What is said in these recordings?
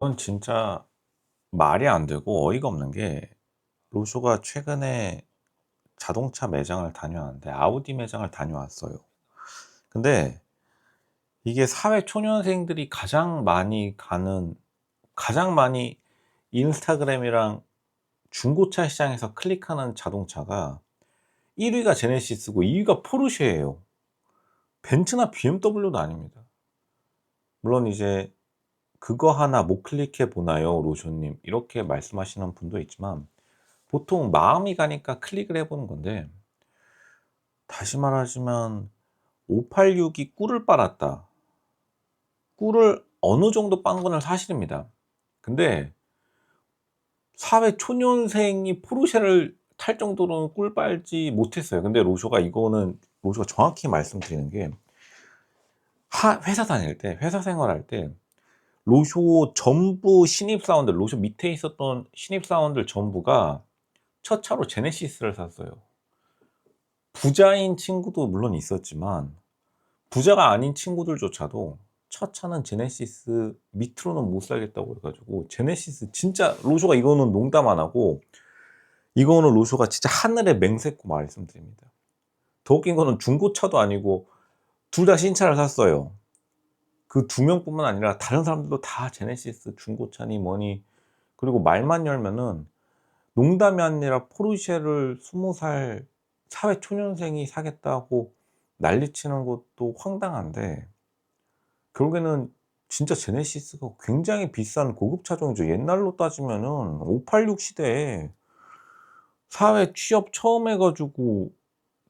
그건 진짜 말이 안 되고 어이가 없는 게 로쇼가 최근에 자동차 매장을 다녀왔는데 아우디 매장을 다녀왔어요. 근데 이게 사회 초년생들이 가장 많이 인스타그램이랑 중고차 시장에서 클릭하는 자동차가 1 위가 제네시스고 2 위가 포르쉐예요. 벤츠나 BMW도 아닙니다. 물론 이제 "그거 하나 못 클릭해 보나요, 로쇼님?" 이렇게 말씀하시는 분도 있지만 보통 마음이 가니까 클릭을 해 보는 건데, 다시 말하지만 586이 꿀을 빨았다. 꿀을 어느 정도 빤 거는 사실입니다. 근데 사회 초년생이 포르쉐를 탈 정도로는 꿀 빨지 못했어요. 근데 로쇼가 정확히 말씀드리는 게, 하 회사 다닐 때 회사 생활할 때 로쇼 전부 신입사원들, 로쇼 밑에 있었던 신입사원들 전부가 첫 차로 제네시스를 샀어요. 부자인 친구도 물론 있었지만 부자가 아닌 친구들조차도 첫 차는 제네시스 밑으로는 못 살겠다고 해 가지고 제네시스, 진짜 로쇼가, 이거는 농담 안 하고 이거는 로쇼가 진짜 하늘의 맹세코 말씀드립니다. 더 웃긴 거는 중고차도 아니고 둘 다 신차를 샀어요. 그 두 명뿐만 아니라 다른 사람들도 다 제네시스 중고차니 뭐니, 그리고 말만 열면은 농담이 아니라 포르쉐를 20살 사회 초년생이 사겠다고 난리치는 것도 황당한데, 결국에는 진짜 제네시스가 굉장히 비싼 고급 차종이죠. 옛날로 따지면은 586 시대에 사회 취업 처음 해 가지고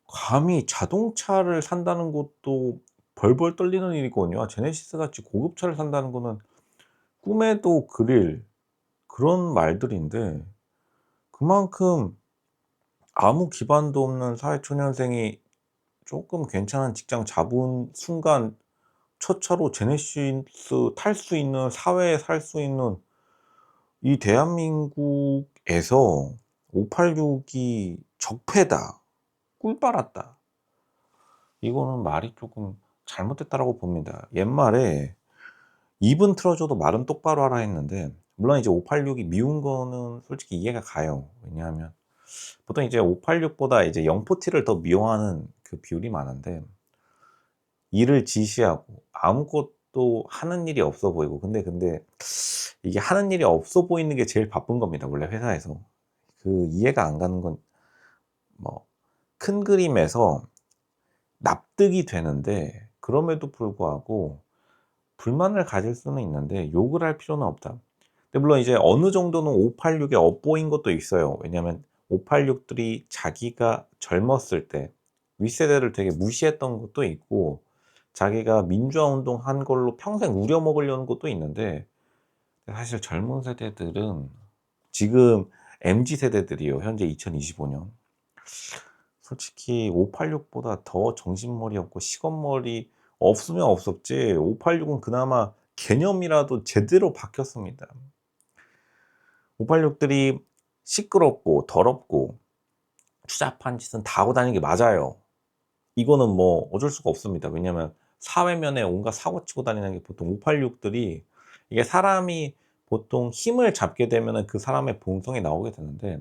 감히 자동차를 산다는 것도 벌벌 떨리는 일이거든요. 제네시스 같이 고급차를 산다는 거는 꿈에도 그릴 그런 말들인데, 그만큼 아무 기반도 없는 사회초년생이 쪼끔 괜찮은 직장 잡은 순간 첫 차로 제네시스 탈 수 있는, 사회에 살 수 있는 이 대한민국에서 586이 적폐다, 꿀 빨았다, 이거는 말이 쪼금 잘못됐다라고 봅니다. 옛말에 "입은 틀어 줘도 말은 똑바로 하라." 했는데, 물론 이제 586이 미운 거는 솔직히 이해가 가요. 왜냐하면 보통 이제 586보다 이제 영포티를 더 미워하는 그 비율이 많은데, 일을 지시하고 아무것도 하는 일이 없어 보이고, 근데 이게 하는 일이 없어 보이는 게 제일 바쁜 겁니다, 원래 회사에서. 그 이해가 안 가는 건, 뭐 큰 그림에서 납득이 되는데 그럼에도 불구하고 불만을 가질 수는 있는데 욕을 할 필요는 없다. 근데 물론 이제 어느 정도는 586에 엇보인 것도 있어요. 왜냐하면 586들이 자기가 젊었을 때 윗세대를 되게 무시했던 것도 있고, 자기가 민주화 운동한 걸로 평생 우려먹으려는 것도 있는데, 사실 젊은 세대들은 지금 MZ 세대들이요, 현재 2025년, 솔직히 586보다 더 정신머리 없고 시건머리 없으면 없었지, 586은 그나마 개념이라도 제대로 박혔습니다. 586들이 시끄럽고 더럽고 추잡한 짓은 다 하고 다니는 게 맞아요. 이거는 뭐 어쩔 수가 없습니다. 왜냐하면 사회면에 온갖 사고 치고 다니는 게 보통 586들이, 이게 사람이 보통 힘을 잡게 되면은 그 사람의 본성이 나오게 되는데,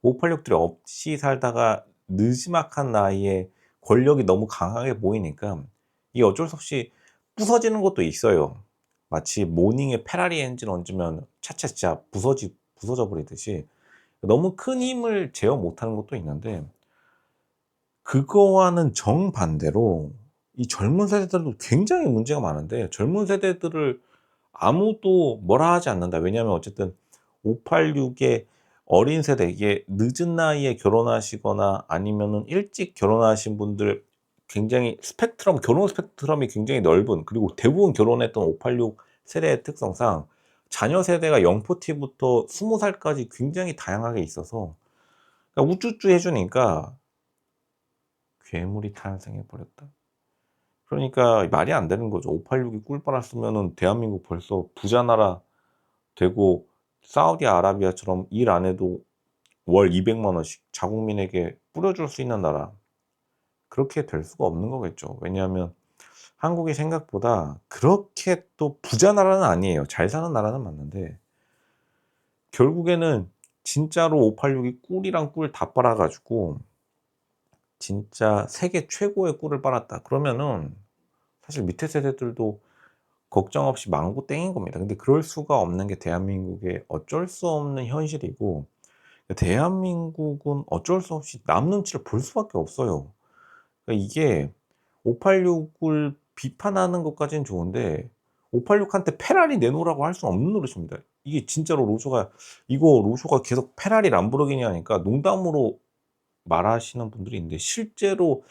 586들이 없이 살다가 느지막한 나이에 권력이 너무 강하게 보이니까 이게 어쩔 수 없이 부서지는 것도 있어요. 마치 모닝에 페라리 엔진 얹으면 차차 진짜 부서져 버리듯이 너무 큰 힘을 제어 못하는 것도 있는데, 그거와는 정반대로 이 젊은 세대들도 굉장히 문제가 많은데, 젊은 세대들을 아무도 뭐라 하지 않는다. 왜냐하면 어쨌든 586의 어린 세대, 이게 늦은 나이에 결혼하시거나 아니면은 일찍 결혼하신 분들, 굉장히 결혼 스펙트럼이 굉장히 넓은, 그리고 대부분 결혼했던 586 세대의 특성상 자녀 세대가 0포티부터 20 살까지 굉장히 다양하게 있어서, 그러니까 우쭈쭈 해 주니까 괴물이 탄생해 버렸다. 그러니까 말이 안 되는 거죠. 586이 꿀 빨았으면은 대한민국 벌써 부자 나라 되고, 사우디아라비아처럼 일 안 해도 월 200만 원씩 자국민에게 뿌려줄 수 있는 나라, 그렇게 될 수가 없는 거겠죠. 왜냐하면 한국이 생각보다 그렇게 또 부자 나라는 아니에요. 잘 사는 나라는 맞는데 결국에는 진짜로 586이 꿀이랑 꿀 다 빨아 가지고 진짜 세계 최고의 꿀을 빨았다. 그러면은 사실 밑에 세대들도 걱정 없이 망고 땡인 겁니다. 근데 그럴 수가 없는 게 대한민국의 어쩔 수 없는 현실이고 대한민국은 어쩔 수 없이 남 눈치를 볼 수밖에 없어요. 그러니까 이게 586을 비판하는 것까지는 좋은데 586한테 페라리 내놓으라고 할 수는 없는 노릇입니다. 이게 진짜로 로쇼가 계속 페라리 람보르기니 하니까 농담으로 말하시는 분들이 있는데 실제로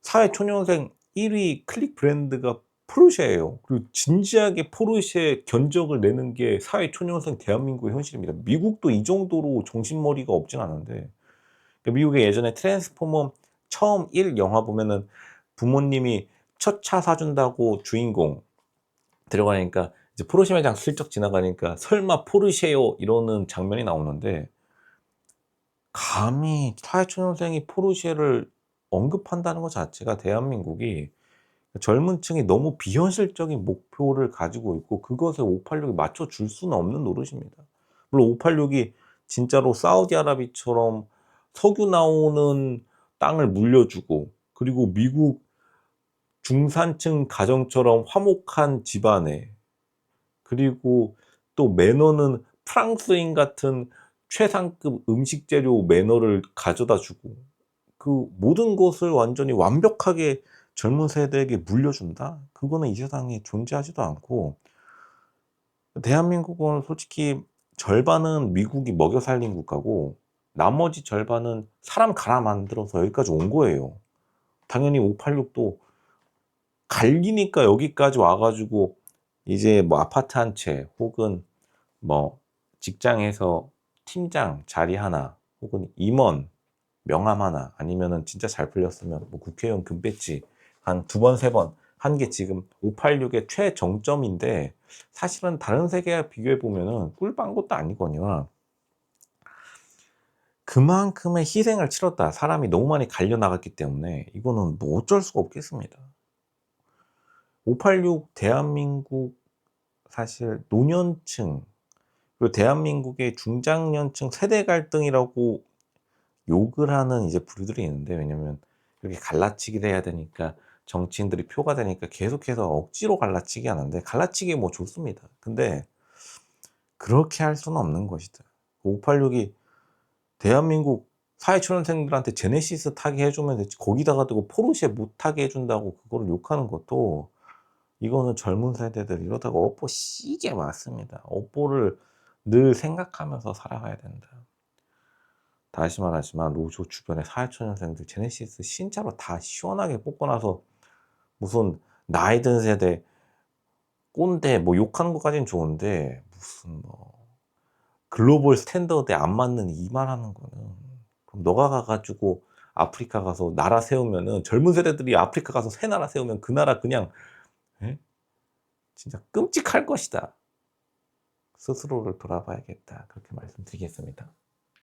사회초년생 1위 클릭 브랜드가 포르쉐예요. 그리고 진지하게 포르쉐 견적을 내는 게 사회초년생 대한민국의 현실입니다. 미국도 이 정도로 정신머리가 없진 않은데 미국에 예전에 트랜스포머 처음 1 영화 보면은 부모님이 첫 차 사준다고 주인공 들어가니까 이제 포르쉐 매장 슬쩍 지나가니까 "설마 포르쉐요?" 이러는 장면이 나오는데 감히 사회초년생이 포르쉐를 언급한다는 것 자체가 대한민국이 젊은 층이 너무 비현실적인 목표를 가지고 있고 그것에 586이 맞춰 줄 수는 없는 노릇입니다. 물론 586이 진짜로 사우디아라비아처럼 석유 나오는 땅을 물려주고 그리고 미국 중산층 가정처럼 화목한 집안에 그리고 또 매너는 프랑스인 같은 최상급 음식 재료 매너를 가져다 주고 그 모든 것을 완전히 완벽하게 젊은 세대에게 물려준다? 그거는 이 세상에 존재하지도 않고 대한민국은 솔직히 절반은 미국이 먹여 살린 국가고 나머지 절반은 사람 갈아 만들어서 여기까지 온 거예요. 당연히 586도 갈리니까 여기까지 와 가지고 이제 뭐 아파트 한 채 혹은 뭐 직장에서 팀장 자리 하나 혹은 임원 명함 하나 아니면은 진짜 잘 풀렸으면 뭐 국회의원 금배지 한 2번 3번 한 게 지금 586의 최정점인데 사실은 다른 세계와 비교해 보면은 꿀 빤 것도 아니거니와 그만큼의 희생을 치렀다. 사람이 너무 많이 갈려 나갔기 때문에 이거는 뭐 어쩔 수가 없겠습니다. 586 대한민국 사실 노년층 그리고 대한민국의 중장년층 세대 갈등이라고 욕을 하는 이제 부류들이 있는데 왜냐면 이렇게 갈라치기를 해야 되니까 정치인들이 표가 되니까 계속해서 억지로 갈라치기 하는데 갈라치기 뭐 좋습니다. 근데 그렇게 할 수는 없는 것이다. 586이 대한민국 사회초년생들한테 제네시스 타게 해 주면 됐지 거기다가 두고 포르쉐 못 타게 해 준다고 그거를 욕하는 것도 이거는 젊은 세대들 이러다가 업보 시게 맞습니다. 업보를 늘 생각하면서 살아가야 된다. 다시 말하지만 노조 주변의 사회초년생들 제네시스 진짜로 다 시원하게 뽑고 나서 무슨 나이 든 세대 꼰대 뭐 욕하는 것까지는 좋은데 무슨 뭐 글로벌 스탠더드에 안 맞는 이 말하는 거는 그럼 너가 가 가지고 아프리카 가서 나라 세우면은 젊은 세대들이 아프리카 가서 새 나라 세우면 그 나라 그냥 예? 진짜 끔찍할 것이다. 스스로를 돌아봐야겠다. 그렇게 말씀드리겠습니다.